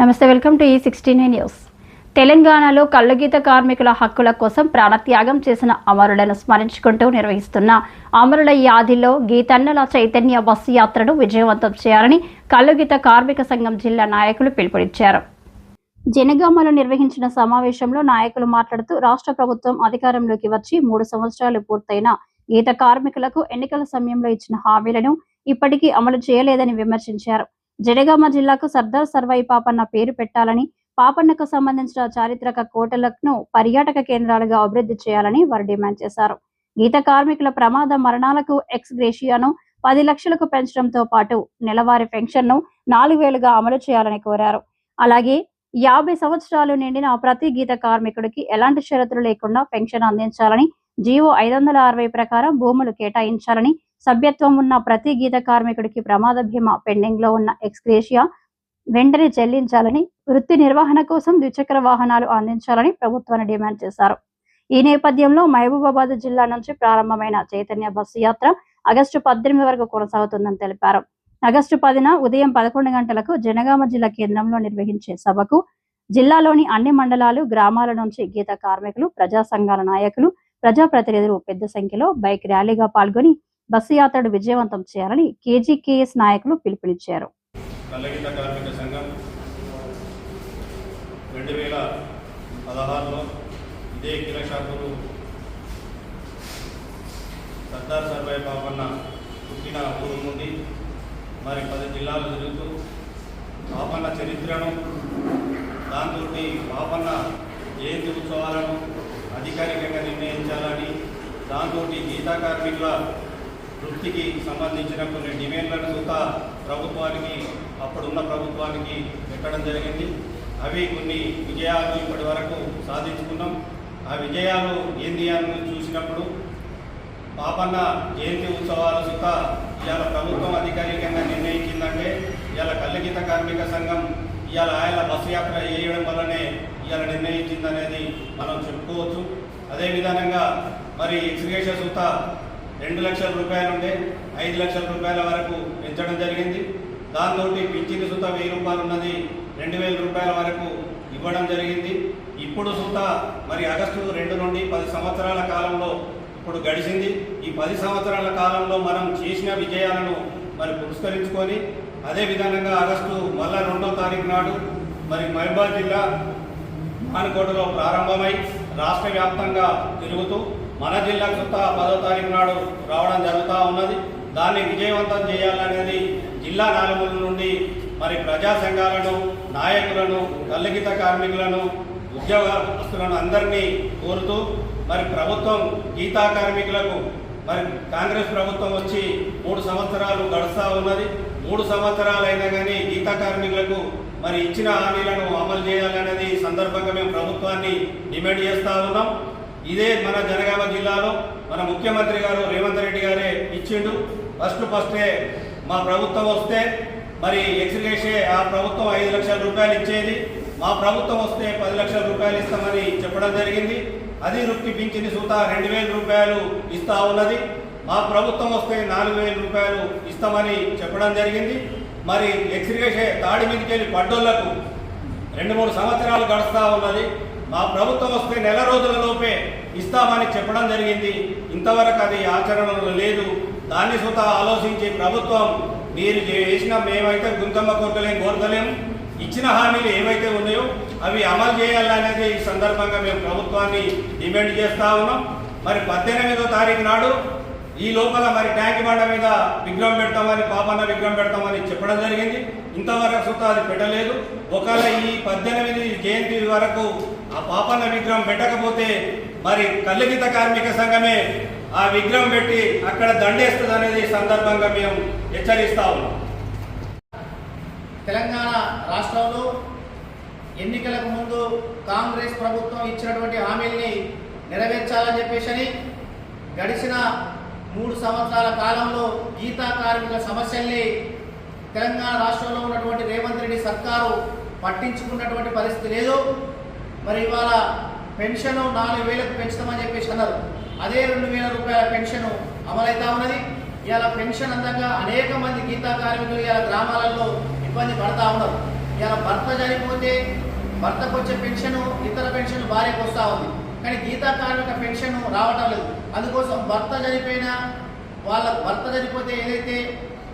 నమస్తే, welcome to E69 news. తెలంగాణలో కల్లుగీత కార్మికుల హక్కుల కోసం ప్రాణత్యాగం చేసిన అమరులను స్మరించుకుంటూ నిర్వహిస్తున్న అమరుల యాదిలో గీతన్నల చైతన్య బస్సు యాత్రను విజయవంతం చేయాలని కల్లుగీత కార్మిక సంఘం జిల్లా నాయకులు పిలుపునిచ్చారు. జనగామలో నిర్వహించిన సమావేశంలో నాయకులు మాట్లాడుతూ రాష్ట్ర ప్రభుత్వం అధికారంలోకి వచ్చి 3 సంవత్సరాలు పూర్తయిన గీత కార్మికులకు ఎన్నికల సమయంలో ఇచ్చిన హామీలను ఇప్పటికీ అమలు చేయలేదని విమర్శించారు. జనగామ జిల్లాకు సర్దార్ సర్వాయి పాపన్న పేరు పెట్టాలని, పాపన్నకు సంబంధించిన చారిత్రక కోటలను పర్యాటక కేంద్రాలుగా అభివృద్ధి చేయాలని వారు డిమాండ్ చేశారు. గీత కార్మికుల ప్రమాద మరణాలకు ఎక్స్ గ్రేషియాను 10 లక్షలకు పెంచడంతో పాటు నెలవారీ పెన్షన్ను 4,000గా అమలు చేయాలని కోరారు. అలాగే 50 సంవత్సరాలు నిండిన ప్రతి గీత కార్మికుడికి ఎలాంటి షరతులు లేకుండా పెన్షన్ అందించాలని, జీవో 560 ప్రకారం భూములు కేటాయించాలని, సభ్యత్వం ఉన్న ప్రతి గీత కార్మికుడికి ప్రమాద బీమా పెండింగ్ లో ఉన్న ఎక్స్గ్రేషియా వెంటనే చెల్లించాలని, వృత్తి నిర్వహణ కోసం ద్విచక్ర వాహనాలు అందించాలని ప్రభుత్వాన్ని డిమాండ్ చేశారు. ఈ నేపథ్యంలో మహబూబాబాద్ జిల్లా నుంచి ప్రారంభమైన చైతన్య బస్సు యాత్ర ఆగస్టు 18 వరకు కొనసాగుతుందని తెలిపారు. ఆగస్టు 10న ఉదయం 11 గంటలకు జనగామ జిల్లా కేంద్రంలో నిర్వహించే సభకు జిల్లాలోని అన్ని మండలాలు, గ్రామాల నుంచి గీత కార్మికులు, ప్రజా సంఘాల నాయకులు, ప్రజాప్రతినిధులు పెద్ద సంఖ్యలో బైక్ ర్యాలీగా పాల్గొని బస్సు యాత్రను విజయవంతం చేయాలని కేజీకేఎస్ నాయకులు పిలుపునిచ్చారు. కల్లుగీత కార్మిక సంఘం 2016లో ఇదే కిలషాపూరు సర్దార్ సర్వాయి పాపన్న పుట్టిన ఊరు నుండి మరి 10 జిల్లాలు తిరుగుతూ పాపన్న చరిత్రను, దాంతో పాపన్న జయంతి ఉత్సవాలను అధికారికంగా నిర్ణయించాలని, దాంతో గీతా కార్మికుల వృత్తికి సంబంధించిన కొన్ని డిమాండ్లను చూత ప్రభుత్వానికి, అప్పుడున్న ప్రభుత్వానికి పెట్టడం జరిగింది. అవి కొన్ని విజయాలు ఇప్పటి వరకు సాధించుకున్నాం. ఆ విజయాలు ఏంది అని చూసినప్పుడు పాపన్న జయంతి ఉత్సవాల చూత ఇవాళ ప్రభుత్వం అధికారికంగా నిర్ణయించిందంటే ఇవాళ కల్లుగీత కార్మిక సంఘం ఇవాళ ఆయన బస్సు యాత్ర వేయడం వల్లనే ఇవాళ నిర్ణయించిందనేది మనం చెప్పుకోవచ్చు. అదేవిధంగా మరి ఎక్స్గ్రేషియా చూత 2 లక్షల రూపాయలు ఉంటే 5 లక్షల రూపాయల వరకు పెంచడం జరిగింది. దాంతో పింఛన్ సుత 1000 రూపాయలు ఉన్నది 2,000 రూపాయల వరకు ఇవ్వడం జరిగింది. ఇప్పుడు సుత మరి ఆగస్టు 2 నుండి 10 సంవత్సరాల కాలంలో ఇప్పుడు గడిచింది. ఈ 10 సంవత్సరాల కాలంలో మనం చేసిన విజయాలను మరి పురస్కరించుకొని అదేవిధంగా ఆగస్టు మళ్ళా 2వ తారీఖు నాడు మరి మహబూబాబాద్ జిల్లా మానకోటలో ప్రారంభమై రాష్ట్ర వ్యాప్తంగా తిరుగుతూ మన జిల్లా సుత 10వ తారీఖు నాడు రావడం జరుగుతూ ఉన్నది. దాన్ని విజయవంతం చేయాలనేది జిల్లా నలుమూల నుండి మరి ప్రజా సంఘాలను, నాయకులను, కల్లుగీత కార్మికులను, ఉద్యోగస్తులను అందరినీ కోరుతూ మరి ప్రభుత్వం గీతా కార్మికులకు మరి కాంగ్రెస్ ప్రభుత్వం వచ్చి 3 సంవత్సరాలు గడుస్తూ ఉన్నది. 3 సంవత్సరాలు అయినా కానీ గీతా కార్మికులకు మరి ఇచ్చిన హామీలను అమలు చేయాలనేది సందర్భంగా మేము ప్రభుత్వాన్ని డిమాండ్ చేస్తూ ఉన్నాం. ఇదే మన జనగామ జిల్లాలో మన ముఖ్యమంత్రి గారు రేవంత్ రెడ్డి గారే ఇచ్చిండు. ఫస్టే మా ప్రభుత్వం వస్తే మరి ఎక్స్గ్రేషియా ఆ ప్రభుత్వం 5 లక్షల రూపాయలు ఇచ్చేది, మా ప్రభుత్వం వస్తే 10 లక్షల రూపాయలు ఇస్తామని చెప్పడం జరిగింది. అది వృత్తి పింఛని సూత 2,000 రూపాయలు ఇస్తా ఉన్నది. మా ప్రభుత్వం వస్తే 4,000 రూపాయలు ఇస్తామని చెప్పడం జరిగింది. మరి ఎక్స్గ్రేషియా తాడి మీదకి వెళ్ళి పడ్డోళ్లకు 2-3 సంవత్సరాలు గడుస్తూ ఉన్నది. మా ప్రభుత్వం వస్తే నెల రోజులలోపే ఇస్తామని చెప్పడం జరిగింది. ఇంతవరకు అది ఆచరణలో లేదు. దాన్ని సుత ఆలోచించి ప్రభుత్వం మీరు చేసిన మేమైతే గుంతమ్మ కోరుకోలేం, కోరుకోలేము, ఇచ్చిన హామీలు ఏవైతే ఉన్నాయో అవి అమలు చేయాలనేది ఈ సందర్భంగా మేము ప్రభుత్వాన్ని డిమాండ్ చేస్తూ ఉన్నాం. మరి 18వ తారీఖు నాడు ఈ లోపల మరి ట్యాంక్ బండ మీద విగ్రహం పెడతామని, పాపన్న విగ్రహం పెడతామని చెప్పడం జరిగింది. ఇంతవరకు సుత అది పెట్టలేదు. ఒకవేళ ఈ 18 జయంతి వరకు ఆ పాపన్న విగ్రహం పెట్టకపోతే మరి కల్లుగీత కార్మిక సంఘమే ఆ విగ్రహం పెట్టి అక్కడ దండేస్తుంది అనేది సందర్భంగా మేము హెచ్చరిస్తా ఉన్నాం. తెలంగాణ రాష్ట్రంలో ఎన్నికలకు ముందు కాంగ్రెస్ ప్రభుత్వం ఇచ్చినటువంటి హామీల్ని నెరవేర్చాలని చెప్పేసి గడిచిన 3 సంవత్సరాల కాలంలో గీతా కార్మికుల సమస్యల్ని తెలంగాణ రాష్ట్రంలో ఉన్నటువంటి రేవంత్ రెడ్డి సర్కారు పట్టించుకున్నటువంటి పరిస్థితి లేదు. మరి ఇవాళ పెన్షన్ 4,000కు పెంచుతామని చెప్పేసి అన్నారు. అదే 2,000 రూపాయల పెన్షన్ అమలవుతా ఉన్నది. ఇవాళ పెన్షన్ అందంగా అనేక మంది గీతా కార్మికులు ఇవాళ గ్రామాలలో ఇబ్బంది పడతా ఉన్నారు. ఇలా భర్త చనిపోతే భర్తకు వచ్చే పెన్షన్ ఇతర పెన్షన్ భార్యకు వస్తూ ఉంది, కానీ గీతా కార్మిక పెన్షన్ రావటం లేదు. అందుకోసం భర్త చనిపోతే ఏదైతే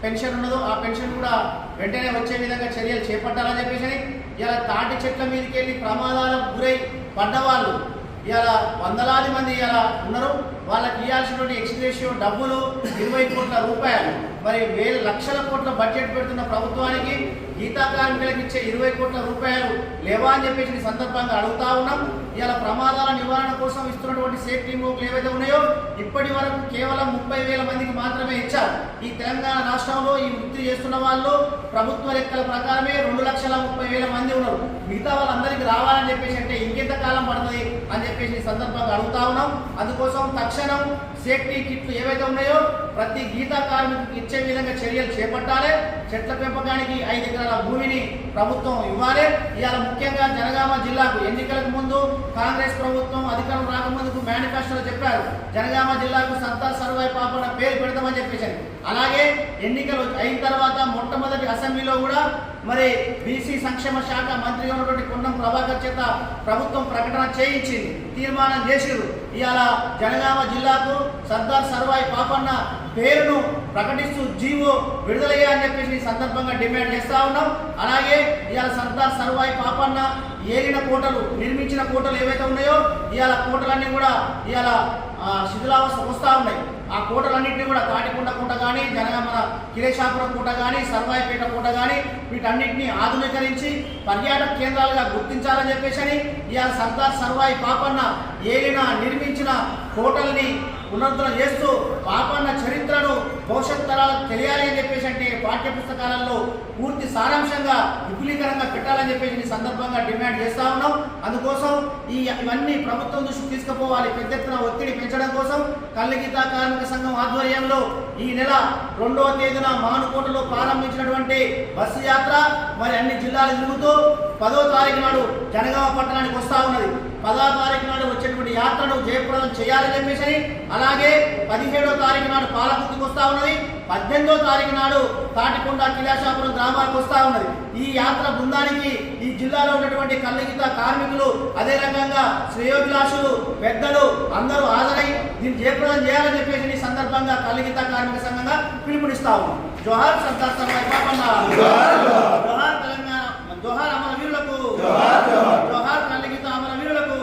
పెన్షన్ ఉన్నదో ఆ పెన్షన్ కూడా వెంటనే వచ్చే విధంగా చర్యలు చేపట్టాలని చెప్పేసి ఇలా తాటి చెట్ల మీదకి వెళ్ళి ప్రమాదాలకు గురై పడ్డవాళ్ళు ఇలా వందలాది మంది ఇలా ఉన్నారు. వాళ్ళకి ఇవ్వాల్సినటువంటి ఎక్స్గ్రేషియో డబ్బులు 20 కోట్ల రూపాయలు, మరి లక్షల కోట్ల బడ్జెట్ పెడుతున్న ప్రభుత్వానికి గీతా కార్మికులకు ఇచ్చే 20 కోట్ల రూపాయలు లేవా అని చెప్పేసి సందర్భంగా అడుగుతా ఉన్నాం. ఇలా ప్రమాదాల నివారణ కోసం ఇస్తున్నటువంటి సేఫ్టీ మూవ్లు ఏవైతే ఉన్నాయో ఇప్పటి వరకు కేవలం 30,000 మందికి మాత్రమే ఇచ్చారు. ఈ తెలంగాణ రాష్ట్రంలో ఈ వృత్తి చేస్తున్న వాళ్ళు ప్రభుత్వ లెక్కల ప్రకారమే 2,30,000 మంది ఉన్నారు. మిగతా వాళ్ళందరికీ రావాలని చెప్పేసి అంటే ఇంకెంత కాలం పడుతుంది అని చెప్పేసి సందర్భంగా అడుగుతా ఉన్నాం. అందుకోసం తక్షణం సేఫ్టీ కిట్లు ఏవైతే ఉన్నాయో ప్రతి గీతా కార్మికుడికి ఇచ్చే విధంగా చర్యలు చేపట్టాలి. చెట్ల పెంపకానికి 5 ఎకరాల భూమిని ప్రభుత్వం ఇవ్వాలి. ఇవాళ ముఖ్యంగా జనగామ జిల్లాకు ఎన్నికలకు ముందు కాంగ్రెస్ ప్రభుత్వం అధికారం రాకముందుకు మేనిఫెస్టోలో చెప్పారు జనగామ జిల్లాకు సర్దార్ సర్వాయి పాపన్న పేరు పెడతామని చెప్పేసి. అలాగే ఎన్నికలు అయిన తర్వాత మొట్టమొదటి అసెంబ్లీలో కూడా మరి బీసీ సంక్షేమ శాఖ మంత్రిగా ఉన్నటువంటి పొన్నం ప్రభాకర్ చేత ప్రభుత్వం ప్రకటన చేయించింది, తీర్మానం చేసిరు. ఇవాళ జనగామ జిల్లాకు సర్దార్ సర్వాయి పాపన్న పేరును ప్రకటిస్తూ జీవో విడుదలయ్యా అని చెప్పేసి సందర్భంగా డిమాండ్ చేస్తా ఉన్నాం. అలాగే ఇవాళ సర్దార్ సర్వాయి పాపన్న ఏలిన కోటలు నిర్మించిన కోటలు ఏవైతే ఉన్నాయో ఇవాళ కోటలన్నీ కూడా ఇవాళ శిథిలావస్థ వస్తూ ఉన్నాయి. ఆ కోటలన్నింటినీ కూడా తాటికొండ కోట కానీ మన కిరేషాపురం కోట కానీ సర్వాయిపేట కోట కానీ వీటన్నింటినీ ఆధునీకరించి పర్యాటక కేంద్రాలుగా గుర్తించాలని చెప్పేసి ఇవాళ సర్దార్ సర్వాయి పాపన్న ఏలిన నిర్మించిన కోటల్ని పునరుద్ధరణ చేస్తూ పాపన్న చరిత్రను భవిష్యత్ తరాలకు తెలియాలి అని చెప్పేసి అంటే పాఠ్య పుస్తకాలలో పూర్తి సారాంశంగా విపులీకరంగా పెట్టాలని చెప్పేసి సందర్భంగా డిమాండ్ చేస్తా ఉన్నాం. అందుకోసం ఇవన్నీ ప్రభుత్వం దృష్టికి తీసుకుపోవాలి. పెద్ద ఎత్తున ఒత్తిడి పెంచడం కోసం కల్లుగీతా కార్మిక సంఘం ఆధ్వర్యంలో ఈ నెల 2వ తేదీన మానుకోటలో ప్రారంభించినటువంటి బస్సు యాత్ర మరి అన్ని జిల్లాలు తిరుగుతూ 10వ తారీఖు నాడు జనగామ పట్టణానికి వస్తా ఉన్నది. 10వ తారీఖు నాడు వచ్చేటువంటి యాత్రను జయప్రదం చేయాలని చెప్పేసి అలాగే 17వ తారీఖు నాడు పాలకుర్తికి వస్తా ఉన్నది. 18వ తారీఖు నాడు తాటికొండ కిలాషాపురం గ్రామాలకు వస్తా ఉన్నది. ఈ యాత్ర బృందానికి ఈ జిల్లాలో ఉన్నటువంటి కల్లుగీతా కార్మికులు అదే రకంగా శ్రేయోభిలాషులు పెద్దలు అందరూ హాజరై దీన్ని జయప్రదం చేయాలని చెప్పేసి సందర్భంగా కల్లుగీతా కార్మిక సంఘంగా పిలుపునిస్తా ఉన్నాం. జోహార్ సర్దార్ సర్వాయి పాపన్న, జోహార్ తెలంగాణ, జోహార్ అమరవీరులకు, జోహార్ కల్లుగీతా అమరవీరులకు.